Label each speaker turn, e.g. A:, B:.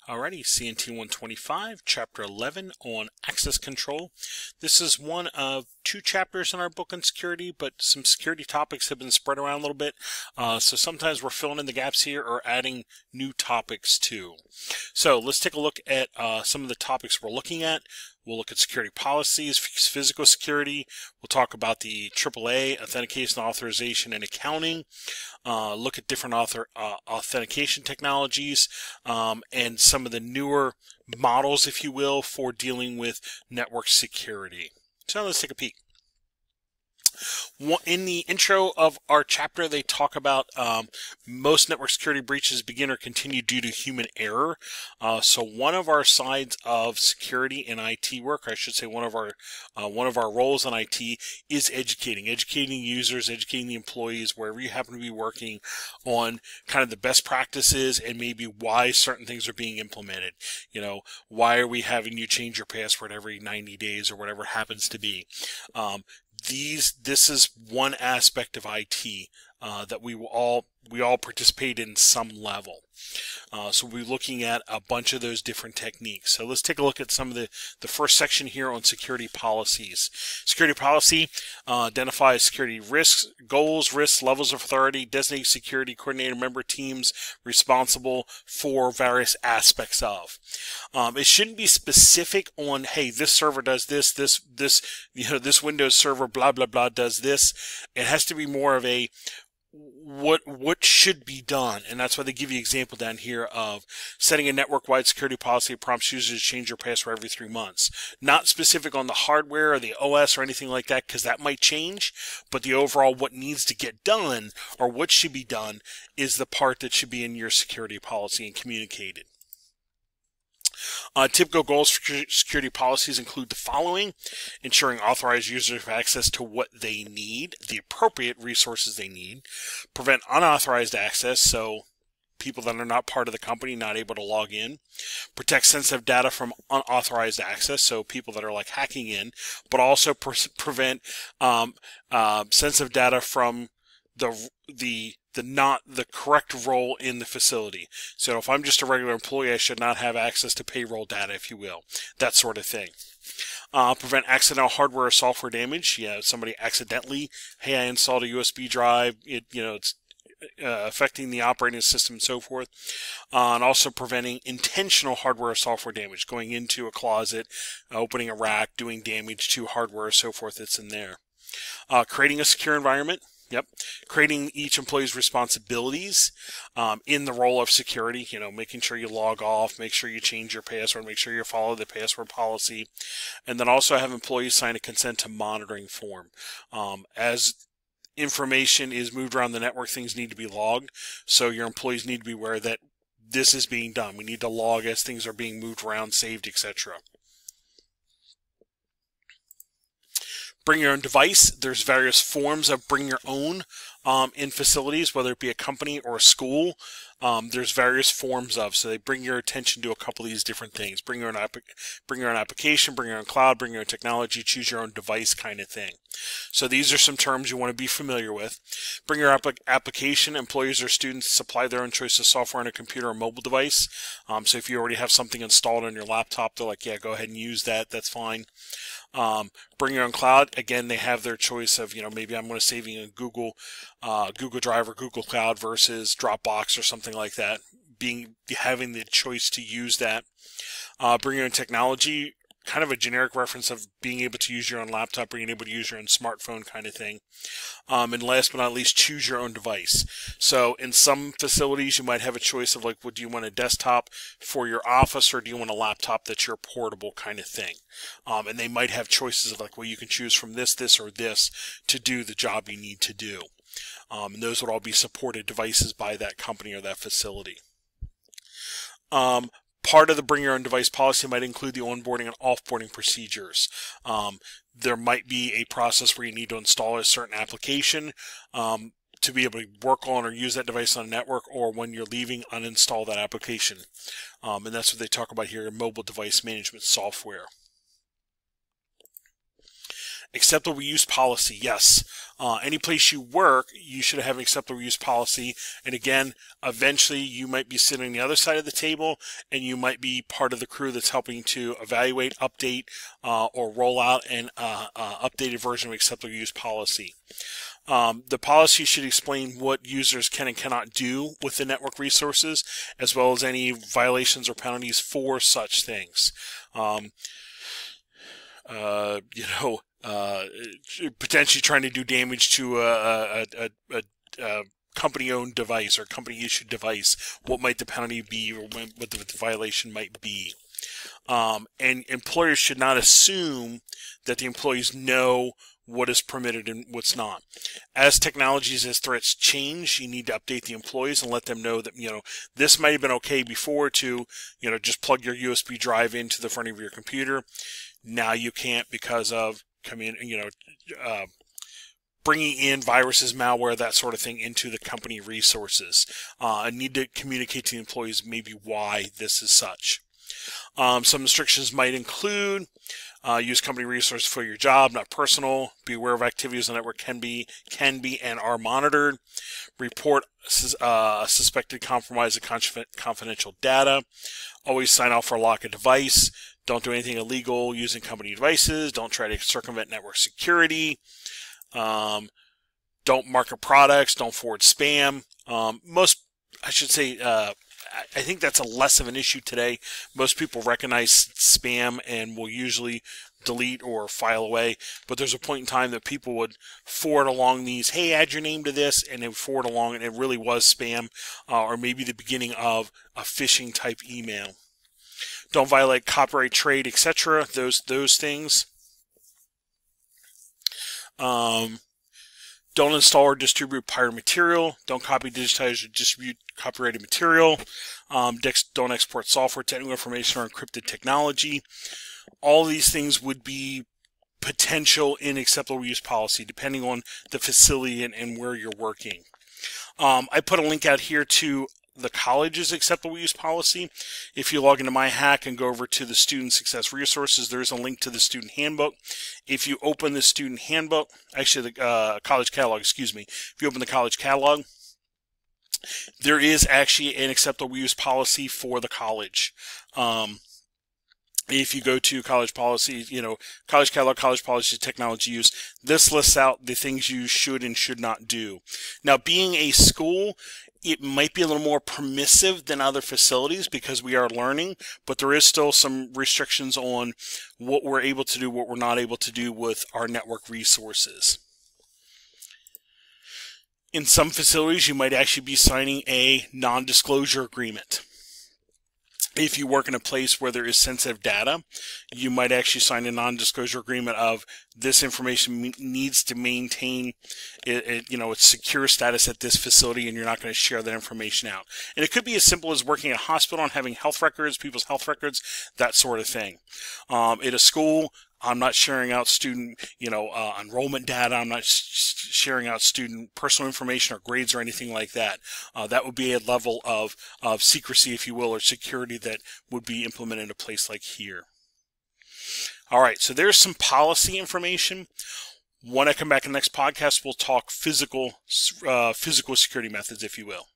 A: Alrighty, CNT125, Chapter 11 on Access Control. This is one of two chapters in our book on security, but some security topics have been spread around a little bit. So sometimes we're filling in the gaps here or adding new topics too. So let's take a look at some of the topics we're looking at. We'll look at security policies, physical security. We'll talk about the AAA, authentication, authorization, and accounting. Look at different authentication technologies and some of the newer models, if you will, for dealing with network security. So let's take a peek. In the intro of our chapter, they talk about most network security breaches begin or continue due to human error. So one of our sides of security in IT work, I should say one of our roles in IT, is educating users, educating the employees, wherever you happen to be working, on kind of the best practices and maybe why certain things are being implemented. You know, why are we having you change your password every 90 days or whatever it happens to be? This is one aspect of IT that we all participate in some level. So we'll be looking at a bunch of those different techniques. So let's take a look at some of the first section here on security policies. Security policy identifies security risks, goals, risks, levels of authority, designated security coordinator member teams responsible for various aspects of. It shouldn't be specific on, hey, this server does this, this Windows server blah blah blah does this. It has to be more of a what should be done, and that's why they give you an example down here of setting a network-wide security policy that prompts users to change their password every 3 months. Not specific on the hardware or the OS or anything like that, because that might change, but the overall what needs to get done or what should be done is the part that should be in your security policy and communicated. Typical goals for security policies include the following: ensuring authorized users have access to what they need, the appropriate resources they need, prevent unauthorized access, so people that are not part of the company not able to log in, protect sensitive data from unauthorized access, so people that are like hacking in, but also prevent sensitive data from not the correct role in the facility. So if I'm just a regular employee, I should not have access to payroll data, if you will, that sort of thing. Prevent accidental hardware or software damage. Yeah, somebody accidentally, hey, I installed a USB drive, it's affecting the operating system and so forth. And also preventing intentional hardware or software damage, going into a closet, opening a rack, doing damage to hardware or so forth that's in there. Creating a secure environment. Yep. Creating each employee's responsibilities in the role of security, making sure you log off, make sure you change your password, make sure you follow the password policy, and then also have employees sign a consent to monitoring form. As information is moved around the network, things need to be logged, so your employees need to be aware that this is being done. We need to log as things are being moved around, saved, etc. Bring your own device. There's various forms of bring your own in facilities, whether it be a company or a school. There's various forms of, so they bring your attention to a couple of these different things. Bring your own application, bring your own cloud, bring your own technology, choose your own device kind of thing. So these are some terms you want to be familiar with. Bring your application. Employees or students supply their own choice of software on a computer or mobile device. So if you already have something installed on your laptop, they're like, yeah, go ahead and use that. That's fine. Bring your own cloud. Again, they have their choice of, maybe I'm going to save in Google Drive or Google Cloud versus Dropbox or something like that. Having the choice to use that. Bring your own technology. Kind of a generic reference of being able to use your own laptop, being able to use your own smartphone kind of thing. And last but not least, choose your own device. So in some facilities, you might have a choice of like, do you want a desktop for your office or do you want a laptop that's your portable kind of thing? And they might have choices of like, well, you can choose from this, or this to do the job you need to do. And those would all be supported devices by that company or that facility. Part of the bring your own device policy might include the onboarding and offboarding procedures. There might be a process where you need to install a certain application to be able to work on or use that device on a network, or when you're leaving, uninstall that application. And that's what they talk about here, mobile device management software. Acceptable use policy, yes. Any place you work, you should have an acceptable use policy. And again, eventually you might be sitting on the other side of the table, and you might be part of the crew that's helping to evaluate, update, or roll out an updated version of acceptable use policy. The policy should explain what users can and cannot do with the network resources, as well as any violations or penalties for such things. Potentially trying to do damage to a company-owned device or company-issued device. What might the penalty be, or what the violation might be? And employers should not assume that the employees know what is permitted and what's not. As technologies, as threats change, you need to update the employees and let them know that, this might have been okay before to, just plug your USB drive into the front of your computer. Now you can't because of bringing in viruses, malware, that sort of thing into the company resources. I need to communicate to the employees maybe why this is such. Some restrictions might include use company resources for your job, not personal. Be aware of activities on the network can be and are monitored. Report suspected compromise of confidential data. Always sign off or lock a device. Don't do anything illegal using company devices. Don't try to circumvent network security. Don't market products. Don't forward spam. I think that's a less of an issue today. Most people recognize spam and will usually delete or file away. But there's a point in time that people would forward along these, hey, add your name to this, and they would forward along, and it really was spam, or maybe the beginning of a phishing type email. Don't violate copyright, trade, etc. Those things. Don't install or distribute pirate material. Don't copy, digitize, or distribute copyrighted material. Don't export software, technical information, or encrypted technology. All these things would be potential in acceptable use policy, depending on the facility and where you're working. I put a link out here to the college's acceptable use policy. If you log into My Hack and go over to the Student Success Resources, there's a link to the student handbook. If you open the student handbook, actually the college catalog, excuse me, if you open the college catalog, there is actually an acceptable use policy for the college. If you go to college policy, college catalog, college policy, technology use, this lists out the things you should and should not do. Now, being a school, it might be a little more permissive than other facilities because we are learning, but there is still some restrictions on what we're able to do, what we're not able to do with our network resources. In some facilities, you might actually be signing a non-disclosure agreement. If you work in a place where there is sensitive data, you might actually sign a non-disclosure agreement of this information needs to maintain its secure status at this facility, and you're not going to share that information out. And it could be as simple as working at a hospital and having health records, people's health records, that sort of thing. At a school, I'm not sharing out student, enrollment data. I'm not sharing out student personal information or grades or anything like that. That would be a level of secrecy, if you will, or security that would be implemented in a place like here. All right, so there's some policy information. When I come back in the next podcast, we'll talk physical security methods, if you will.